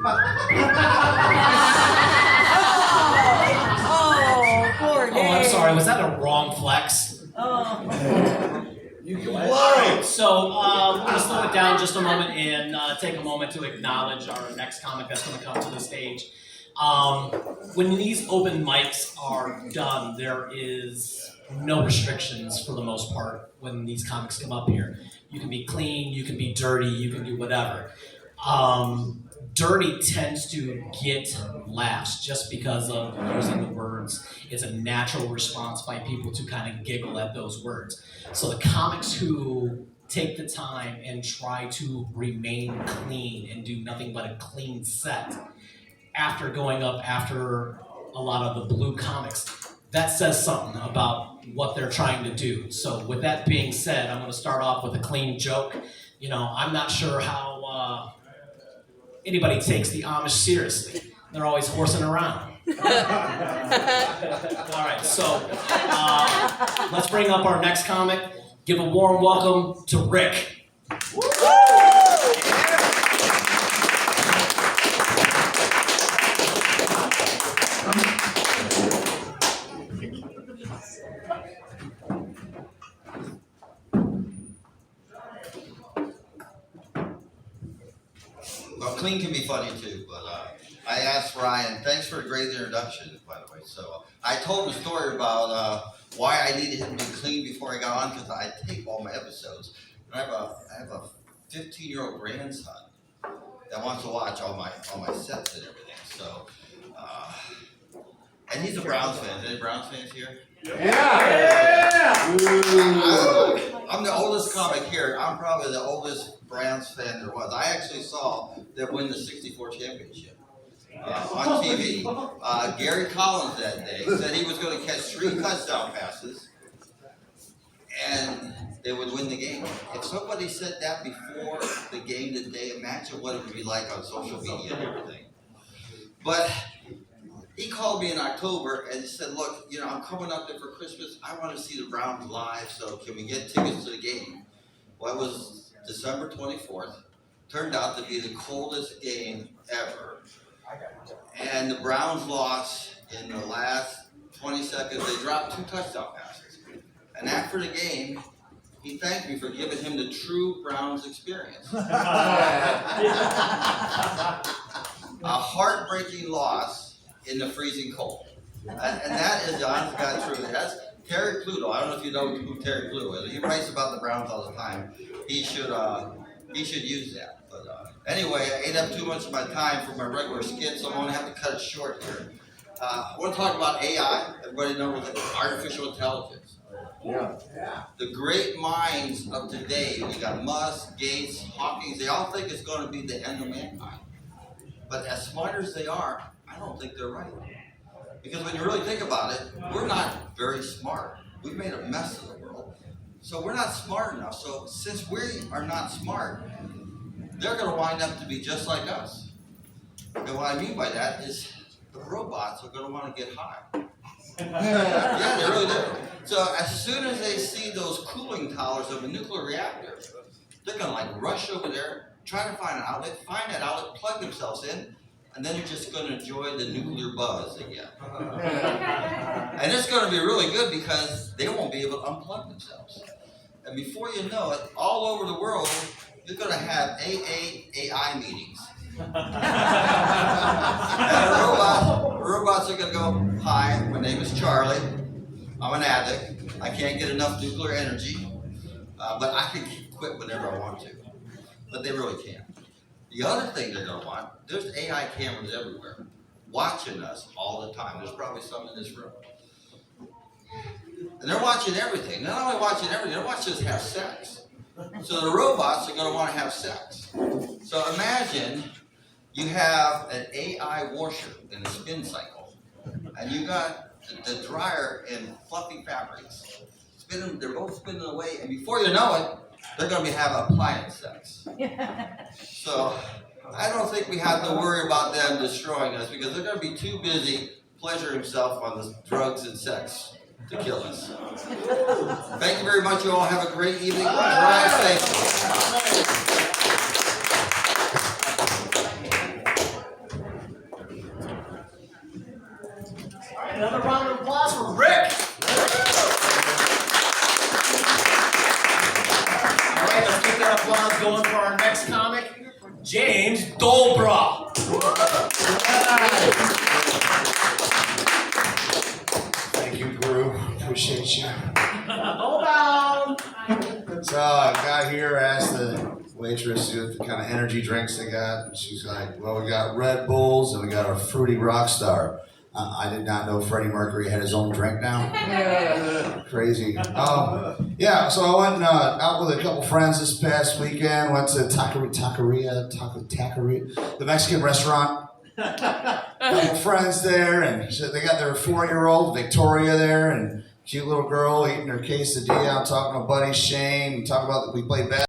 Poor Dave. Oh, I'm sorry. Was that a wrong flex? Oh. All right, so we're going to slow it down just a moment and take a moment to acknowledge our next comic that's going to come to the stage. When these open mics are done, there is no restrictions for the most part when these comics come up here. You can be clean, you can be dirty, you can do whatever. Dirty tends to get laughs just because of using the words. It's a natural response by people to kind of giggle at those words. So the comics who take the time and try to remain clean and do nothing but a clean set after going up after a lot of the blue comics, that says something about what they're trying to do. So with that being said, I'm going to start off with a clean joke. You know, I'm not sure how anybody takes the Amish seriously. They're always horsing around. All right, so let's bring up our next comic. Give a warm welcome to Rick. Well, clean can be funny too, but I asked Ryan, thanks for a great introduction, by the way. So I told him a story about why I needed him to be clean before I got on, because I tape all my episodes. And I have a 15-year-old grandson that wants to watch all my sets and everything. So, and he's a Browns fan. Any Browns fans here? Yeah! I'm the oldest comic here. I'm probably the oldest Browns fan there was. I actually saw them win the '64 championship on TV. Gary Collins that day said he was going to catch 3 touchdown passes and they would win the game. If somebody said that before the game today, imagine what it would be like on social media and everything. But he called me in October and he said, look, you know, I'm coming up there for Christmas. I want to see the Browns live, so can we get tickets to the game? Well, it was December 24th. Turned out to be the coldest game ever. And the Browns lost in the last 20 seconds. They dropped 2 touchdown passes. And after the game, he thanked me for giving him the true Browns experience. A heartbreaking loss in the freezing cold. And that is the honest to God truth. That's Terry Pluto. I don't know if you know who Terry Pluto is. He writes about the Browns all the time. He should use that. But anyway, I ate up too much of my time for my regular skit, so I'm going to have to cut it short here. I want to talk about AI. Everybody knows artificial intelligence. Yeah. The great minds of today, we got Musk, Gates, Hawking, they all think it's going to be the end of mankind. But as smart as they are, I don't think they're right. Because when you really think about it, we're not very smart. We've made a mess of the world. So we're not smart enough. So since we are not smart, they're going to wind up to be just like us. And what I mean by that is the robots are going to want to get high. Yeah, they really do. So as soon as they see those cooling towers of a nuclear reactor, they're going to like rush over there, try to find an outlet, find that outlet, plug themselves in, and then you're just going to enjoy the nuclear buzz again. And it's going to be really good because they won't be able to unplug themselves. And before you know it, all over the world, you're going to have AI meetings. And robots are going to go, hi, my name is Charlie. I'm an addict. I can't get enough nuclear energy, but I can quit whenever I want to. But they really can't. The other thing they're going to want, there's AI cameras everywhere, watching us all the time. There's probably some in this room. And they're watching everything. Not only watching everything, they're watching us have sex. So the robots are going to want to have sex. So imagine you have an AI washer in a spin cycle, and you got the dryer in fluffy fabrics. They're both spinning away, and before you know it, they're going to be having appliance sex. So I don't think we have to worry about them destroying us because they're going to be too busy pleasuring themselves on the drugs and sex to kill us. Thank you very much. You all have a great evening. Drive safely. next comic, James Dolbra. Thank you, Guru. Appreciate you. Hold on. So I got here, asked the waitress what kind of energy drinks they got. And she's like, well, we got Red Bulls and we got our Fruity Rockstar. I did not know Freddie Mercury had his own drink now. Crazy. Yeah, so I went out with a couple friends this past weekend. Went to Taqueria, the Mexican restaurant. Couple friends there, and so they got their 4-year-old Victoria there, and cute little girl eating her quesadilla. I'm talking to buddy Shane. Talking about we played basketball.